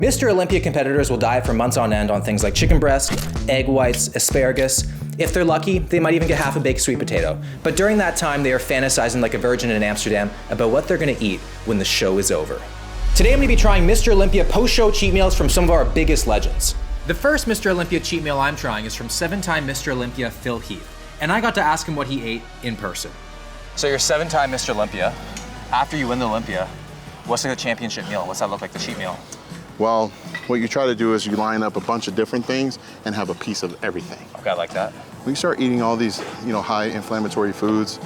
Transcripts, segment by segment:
Mr. Olympia competitors will diet for months on end on things like chicken breast, egg whites, asparagus. If they're lucky, they might even get half a baked sweet potato. But during that time, they are fantasizing like a virgin in Amsterdam about what they're gonna eat when the show is over. Today I'm gonna be trying Mr. Olympia post-show cheat meals from some of our biggest legends. The first Mr. Olympia cheat meal I'm trying is from 7-time Mr. Olympia Phil Heath, and I got to ask him what he ate in person. So you're 7-time Mr. Olympia. After you win the Olympia, what's like the championship meal? What's that look like, the cheat meal? Well, what you try to do is you line up a bunch of different things and have a piece of everything. Okay, I like that. When you start eating all these, high inflammatory foods,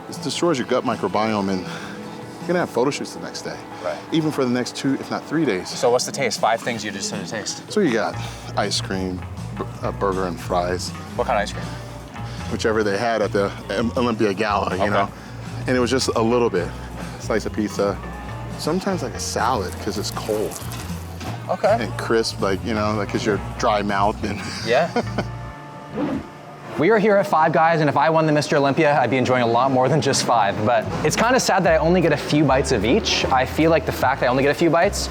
it destroys your gut microbiome and you're gonna have photo shoots the next day. Right. Even for the next 2, if not 3 days. So what's the taste? 5 things you just said to taste. So you got ice cream, a burger and fries. What kind of ice cream? Whichever they had at the Olympia Gala, you know? And it was just a little bit. Slice of pizza. Sometimes like a salad, because it's cold. Okay. And crisp, like because you're dry mouth and. Yeah. We are here at Five Guys, and if I won the Mr. Olympia, I'd be enjoying a lot more than just 5. But it's kind of sad that I only get a few bites of each. I feel like the fact that I only get a few bites,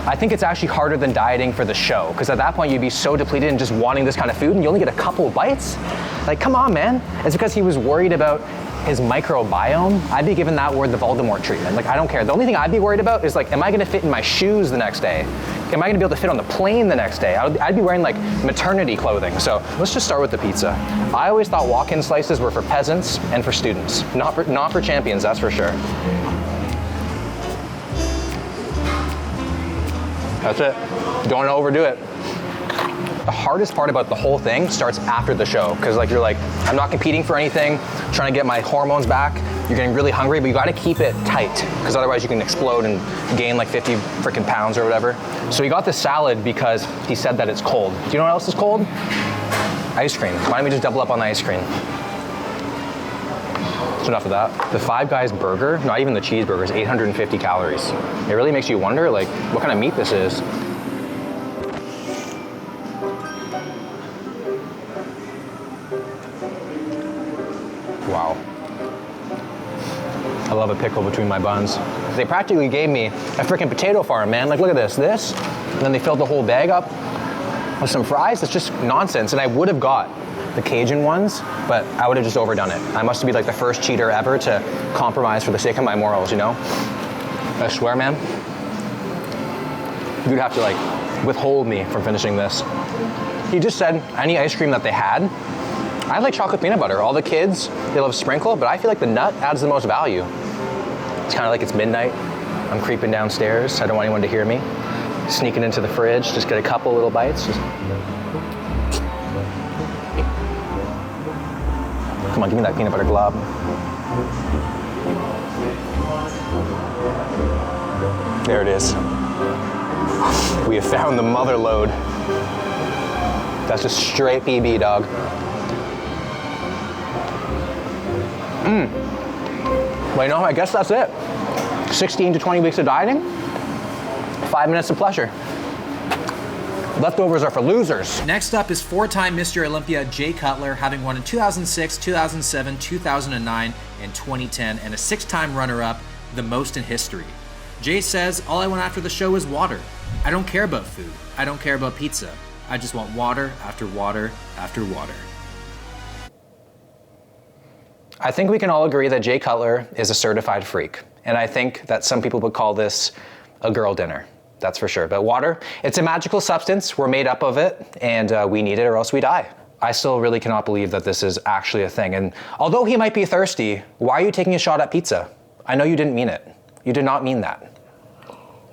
I think it's actually harder than dieting for the show, because at that point you'd be so depleted and just wanting this kind of food, and you only get a couple of bites? Like, come on, man. It's because he was worried about his microbiome. I'd be giving that word the Voldemort treatment. Like, I don't care. The only thing I'd be worried about is like, am I gonna fit in my shoes the next day? Am I gonna be able to fit on the plane the next day? I'd be wearing like maternity clothing. So let's just start with the pizza. I always thought walk-in slices were for peasants and for students, not for champions, that's for sure. That's it. Don't overdo it. The hardest part about the whole thing starts after the show, because you're like, I'm not competing for anything, trying to get my hormones back. You're getting really hungry, but you gotta keep it tight, because otherwise you can explode and gain like 50 freaking pounds or whatever. So he got the salad because he said that it's cold. Do you know what else is cold? Ice cream. Why don't we just double up on the ice cream? So enough of that. The Five Guys burger, not even the cheeseburger, is 850 calories. It really makes you wonder like what kind of meat this is. Wow. I love a pickle between my buns. They practically gave me a freaking potato farm, man. Like, look at this, and then they filled the whole bag up with some fries. It's just nonsense. And I would have got the Cajun ones, but I would have just overdone it. I must be like the first cheater ever to compromise for the sake of my morals, I swear, man, you'd have to like withhold me from finishing this. He just said any ice cream that they had. I like chocolate peanut butter. All the kids, they love sprinkle, but I feel like the nut adds the most value. It's kind of like it's midnight. I'm creeping downstairs. I don't want anyone to hear me. Sneaking into the fridge, just get a couple little bites. Come on, give me that peanut butter glob. There it is. We have found the mother load. That's just straight PB, dog. Well, I guess that's it. 16 to 20 weeks of dieting, 5 minutes of pleasure. Leftovers are for losers. Next up is 4-time Mr. Olympia Jay Cutler, having won in 2006, 2007, 2009, and 2010, and a 6-time runner-up, the most in history. Jay says, all I want after the show is water. I don't care about food. I don't care about pizza. I just want water after water after water. I think we can all agree that Jay Cutler is a certified freak. And I think that some people would call this a girl dinner. That's for sure. But water, it's a magical substance. We're made up of it, and we need it or else we die. I still really cannot believe that this is actually a thing. And although he might be thirsty, why are you taking a shot at pizza? I know you didn't mean it. You did not mean that.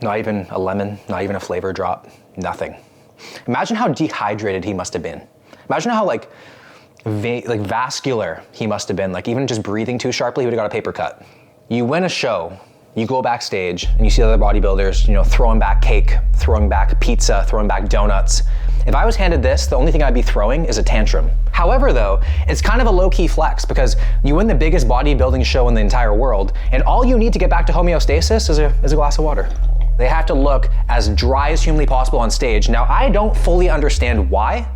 Not even a lemon, not even a flavor drop, nothing. Imagine how dehydrated he must have been. Imagine how vascular he must have been. Like even just breathing too sharply, he would have got a paper cut. You win a show, you go backstage and you see other bodybuilders, throwing back cake, throwing back pizza, throwing back donuts. If I was handed this, the only thing I'd be throwing is a tantrum. However though, it's kind of a low-key flex because you win the biggest bodybuilding show in the entire world and all you need to get back to homeostasis is a glass of water. They have to look as dry as humanly possible on stage. Now, I don't fully understand why,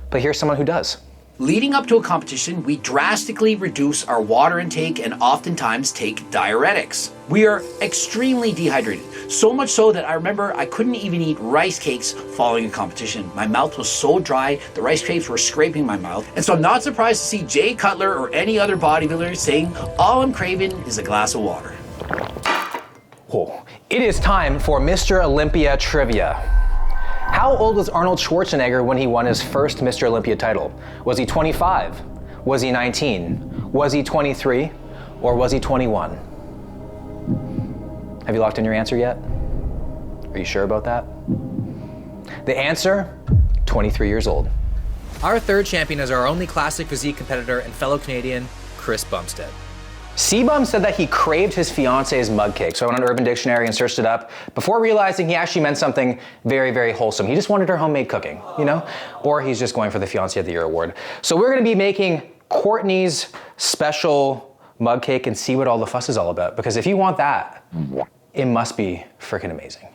but here's someone who does. Leading up to a competition, we drastically reduce our water intake and oftentimes take diuretics. We are extremely dehydrated, So much so that I remember I couldn't even eat rice cakes following a competition. My mouth was so dry, the rice cakes were scraping my mouth. And so I'm not surprised to see Jay Cutler or any other bodybuilder saying, all I'm craving is a glass of water. Oh, it is time for Mr. Olympia trivia. How old was Arnold Schwarzenegger when he won his first Mr. Olympia title? Was he 25? Was he 19? Was he 23? Or was he 21? Have you locked in your answer yet? Are you sure about that? The answer, 23 years old. Our third champion is our only classic physique competitor and fellow Canadian, Chris Bumpstead. C-Bum said that he craved his fiance's mug cake, so I went on Urban Dictionary and searched it up before realizing he actually meant something very, very wholesome. He just wanted her homemade cooking, you know? Or he's just going for the Fiancé of the Year award. So we're gonna be making Courtney's special mug cake and see what all the fuss is all about, because if you want that, it must be freaking amazing.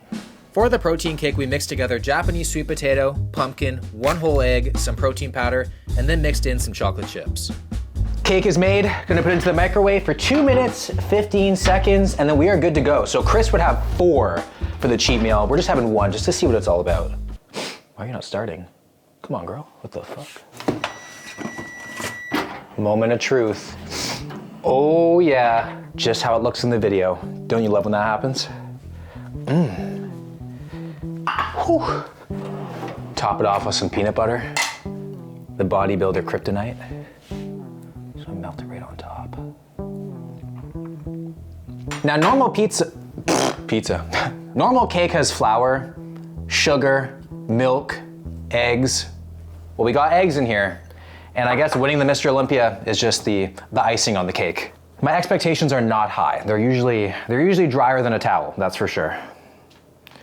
For the protein cake, we mixed together Japanese sweet potato, pumpkin, 1 whole egg, some protein powder, and then mixed in some chocolate chips. Cake is made, gonna put it into the microwave for 2 minutes, 15 seconds, and then we are good to go. So Chris would have 4 for the cheat meal. We're just having 1 just to see what it's all about. Why are you not starting? Come on, girl, what the fuck? Moment of truth. Oh yeah, just how it looks in the video. Don't you love when that happens? Whew. Top it off with some peanut butter. The bodybuilder kryptonite. So melt it right on top. Now normal normal cake has flour, sugar, milk, eggs. Well, we got eggs in here. And I guess winning the Mr. Olympia is just the icing on the cake. My expectations are not high. They're usually drier than a towel, that's for sure.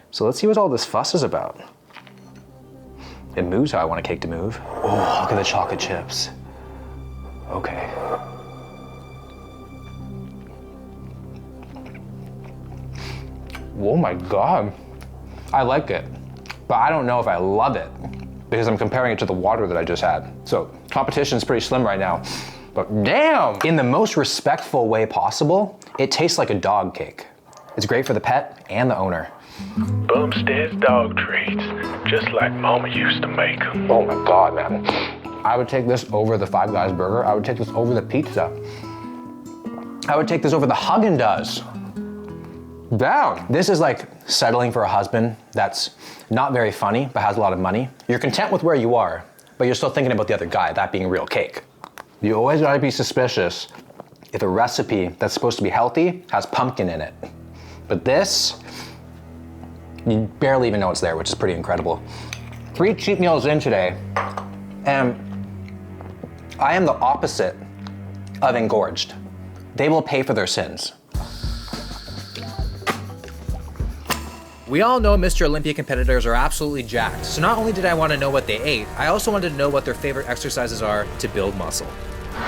So let's see what all this fuss is about. It moves how I want a cake to move. Oh, look at the chocolate chips. Okay. Oh my God. I like it, but I don't know if I love it because I'm comparing it to the water that I just had. So competition is pretty slim right now, but damn! In the most respectful way possible, it tastes like a dog cake. It's great for the pet and the owner. Bumpstead's dog treats, just like Mama used to make them. Oh my God, man. I would take this over the Five Guys burger. I would take this over the pizza. I would take this over the Haagen-Dazs. Down. This is like settling for a husband that's not very funny, but has a lot of money. You're content with where you are, but you're still thinking about the other guy, that being real cake. You always gotta be suspicious if a recipe that's supposed to be healthy has pumpkin in it. But this, you barely even know it's there, which is pretty incredible. 3 cheat meals in today, and I am the opposite of engorged. They will pay for their sins. We all know Mr. Olympia competitors are absolutely jacked, so not only did I want to know what they ate, I also wanted to know what their favorite exercises are to build muscle.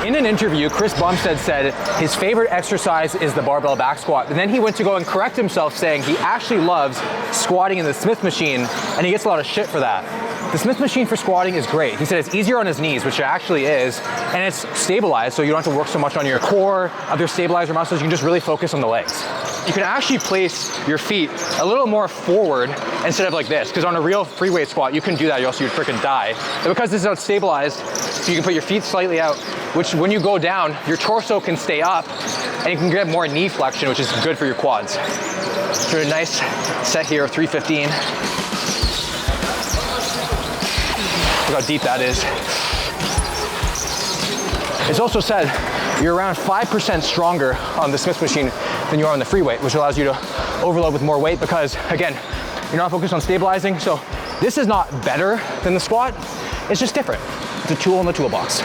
In an interview, Chris Bumpstead said his favorite exercise is the barbell back squat. And then he went to go and correct himself, saying he actually loves squatting in the Smith machine, and he gets a lot of shit for that. The Smith machine for squatting is great. He said it's easier on his knees, which it actually is, and it's stabilized, so you don't have to work so much on your core, other stabilizer muscles. You can just really focus on the legs. You can actually place your feet a little more forward instead of like this, because on a real free weight squat, you couldn't do that, or else you'd freaking die. But because this is unstabilized, so you can put your feet slightly out, which when you go down, your torso can stay up, and you can get more knee flexion, which is good for your quads. So a nice set here of 315. Look how deep that is. It's also said you're around 5% stronger on the Smith machine than you are on the free weight, which allows you to overload with more weight because, again, you're not focused on stabilizing. So this is not better than the squat. It's just different. It's a tool in the toolbox.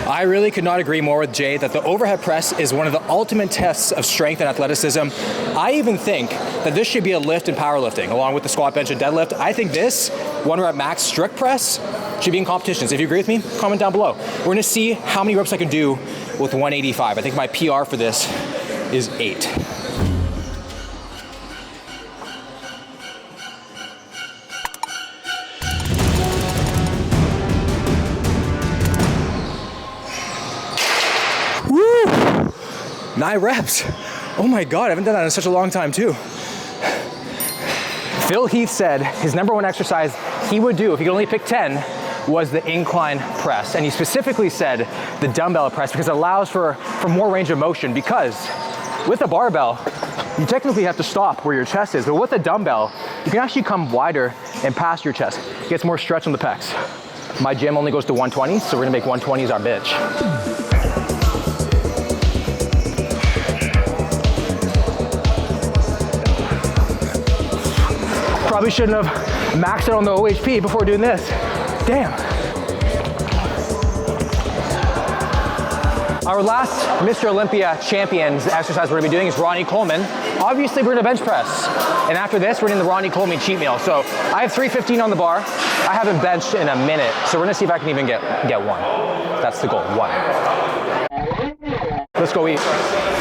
I really could not agree more with Jay that the overhead press is one of the ultimate tests of strength and athleticism. I even think that this should be a lift in powerlifting, along with the squat, bench, and deadlift. I think this 1 rep max strict press should be in competitions. If you agree with me, comment down below. We're gonna see how many reps I can do with 185. I think my PR for this is 8. 9 reps. Oh my God, I haven't done that in such a long time too. Phil Heath said his #1 exercise he would do if he could only pick 10 was the incline press. And he specifically said the dumbbell press because it allows for more range of motion, because with a barbell, you technically have to stop where your chest is, but with a dumbbell, you can actually come wider and past your chest. It gets more stretch on the pecs. My gym only goes to 120, so we're gonna make 120s our bitch. Probably shouldn't have maxed out on the OHP before doing this. Damn. Our last Mr. Olympia champions exercise we're gonna be doing is Ronnie Coleman. Obviously, we're gonna bench press. And after this, we're doing the Ronnie Coleman cheat meal. So I have 315 on the bar. I haven't benched in a minute. So we're gonna see if I can even get one. That's the goal, 1. Let's go eat.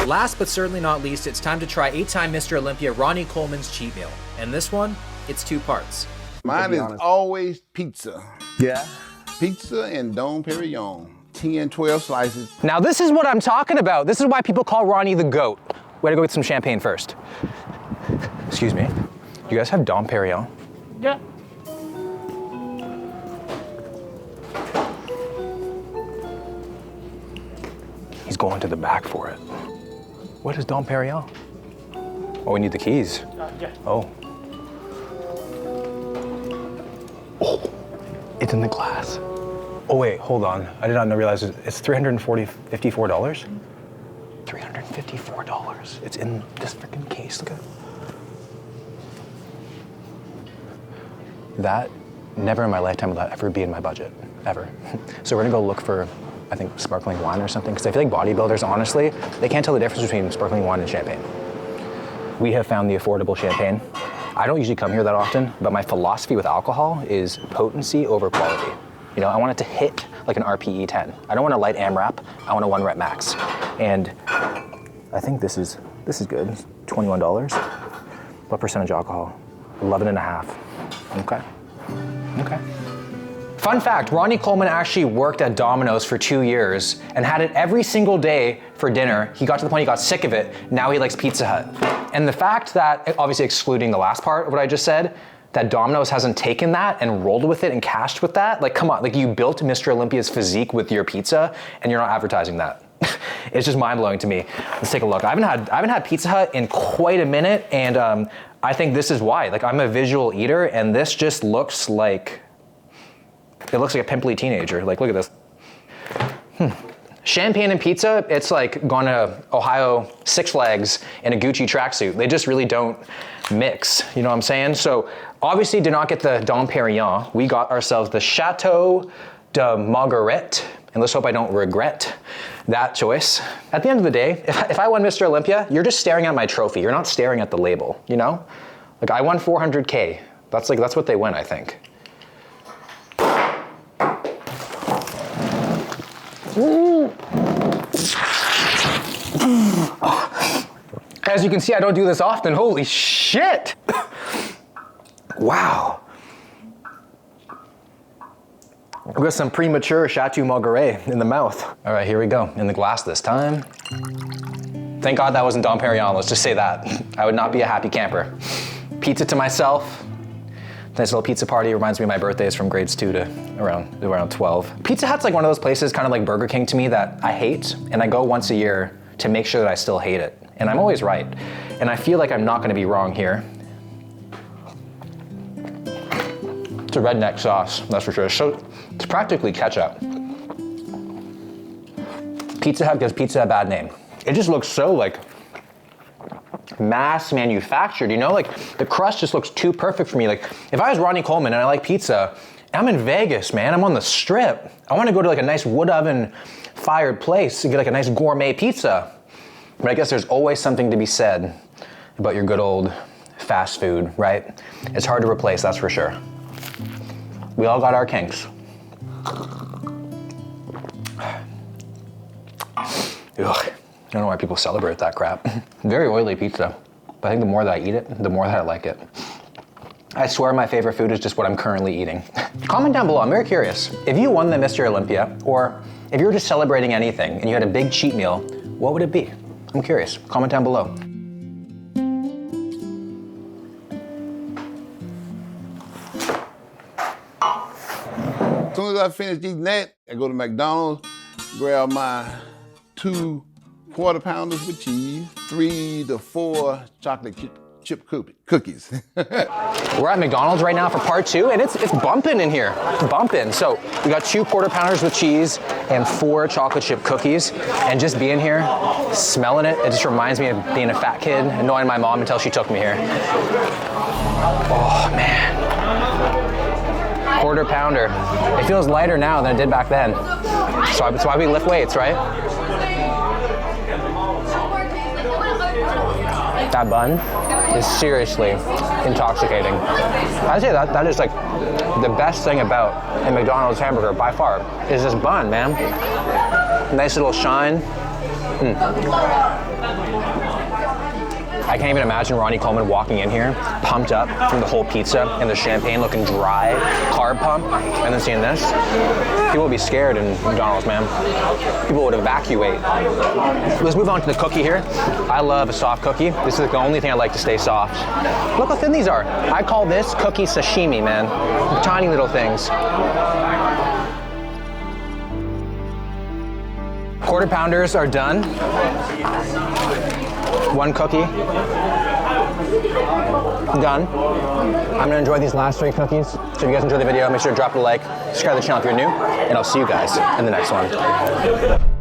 Last but certainly not least, it's time to try 8-time Mr. Olympia Ronnie Coleman's cheat meal. And this one, it's 2 parts. Mine is always pizza. Yeah. Pizza and Dom Perignon. 10, 12 slices. Now this is what I'm talking about. This is why people call Ronnie the GOAT. We gotta go get some champagne first. Excuse me. You guys have Dom Perignon? Yeah. He's going to the back for it. What is Dom Perignon? Oh, we need the keys. Yeah. Oh. Oh, it's in the glass. Oh wait, hold on. I did not realize it's $354. $354. It's in this freaking case. Look at it. That, never in my lifetime will that ever be in my budget, ever. So we're gonna go look for, I think, sparkling wine or something, because I feel like bodybuilders, honestly, they can't tell the difference between sparkling wine and champagne. We have found the affordable champagne. I don't usually come here that often, but my philosophy with alcohol is potency over quality. You know, I want it to hit like an RPE 10. I don't want a light AMRAP, I want a 1 rep max. And I think this is good, it's $21. What percentage alcohol? 11.5. Okay, okay. Fun fact, Ronnie Coleman actually worked at Domino's for 2 years and had it every single day for dinner. He got to the point he got sick of it. Now he likes Pizza Hut. And the fact that, obviously excluding the last part of what I just said, that Domino's hasn't taken that and rolled with it and cashed with that, like come on, like you built Mr. Olympia's physique with your pizza and you're not advertising that. It's just mind blowing to me. Let's take a look. I haven't had Pizza Hut in quite a minute, and I think this is why. Like I'm a visual eater and this just looks like, it looks like a pimply teenager. Like, look at this. Champagne and pizza, it's like going to Ohio Six Flags in a Gucci tracksuit. They just really don't mix, you know what I'm saying? So obviously did not get the Dom Perignon. We got ourselves the Chateau de Marguerite, and let's hope I don't regret that choice. At the end of the day, if I won Mr. Olympia, you're just staring at my trophy. You're not staring at the label, you know? Like I won 400K. That's what they win, I think. As you can see, I don't do this often. Holy shit! Wow. We've got some premature Chateau Marguerite in the mouth. All right, here we go. In the glass this time. Thank God that wasn't Dom Perignon, let's just say that. I would not be a happy camper. Pizza to myself. Nice little pizza party. Reminds me of my birthdays from grades 2 to around 12. Pizza Hut's like one of those places, kind of like Burger King to me, that I hate, and I go once a year to make sure that I still hate it. And I'm always right. And I feel like I'm not gonna be wrong here. It's a redneck sauce, that's for sure. So it's practically ketchup. Pizza Hut gives pizza a bad name. It just looks so like mass manufactured, you know? Like the crust just looks too perfect for me. Like if I was Ronnie Coleman and I like pizza, I'm in Vegas, man, I'm on the strip. I wanna go to like a nice wood oven fired place and get like a nice gourmet pizza. But I guess there's always something to be said about your good old fast food, right? It's hard to replace, that's for sure. We all got our kinks. Ugh. I don't know why people celebrate that crap. Very oily pizza, but I think the more that I eat it, the more that I like it. I swear my favorite food is just what I'm currently eating. Comment down below, I'm very curious. If you won the Mr. Olympia, or if you were just celebrating anything and you had a big cheat meal, what would it be? I'm curious. Comment down below. As soon as I finish eating that, I go to McDonald's, grab my 2 quarter pounders with cheese, 3 to 4 chocolate chip cookies. We're at McDonald's right now for part 2, and it's bumping in here. It's bumping. So we got 2 quarter pounders with cheese and 4 chocolate chip cookies. And just being here, smelling it, it just reminds me of being a fat kid and knowing my mom until she took me here. Oh man. Quarter pounder. It feels lighter now than it did back then. So that's why we lift weights, right? That bun is seriously intoxicating. I'd say that is like the best thing about a McDonald's hamburger by far is this bun, man. Nice little shine. I can't even imagine Ronnie Coleman walking in here, pumped up from the whole pizza and the champagne looking dry, carb pump, and then seeing this. People would be scared in McDonald's, man. People would evacuate. Let's move on to the cookie here. I love a soft cookie. This is the only thing I like to stay soft. Look how thin these are. I call this cookie sashimi, man. Tiny little things. Quarter pounders are done. 1 cookie, done. I'm gonna enjoy these last 3 cookies. So if you guys enjoyed the video, make sure to drop a like, subscribe to the channel if you're new, and I'll see you guys in the next one.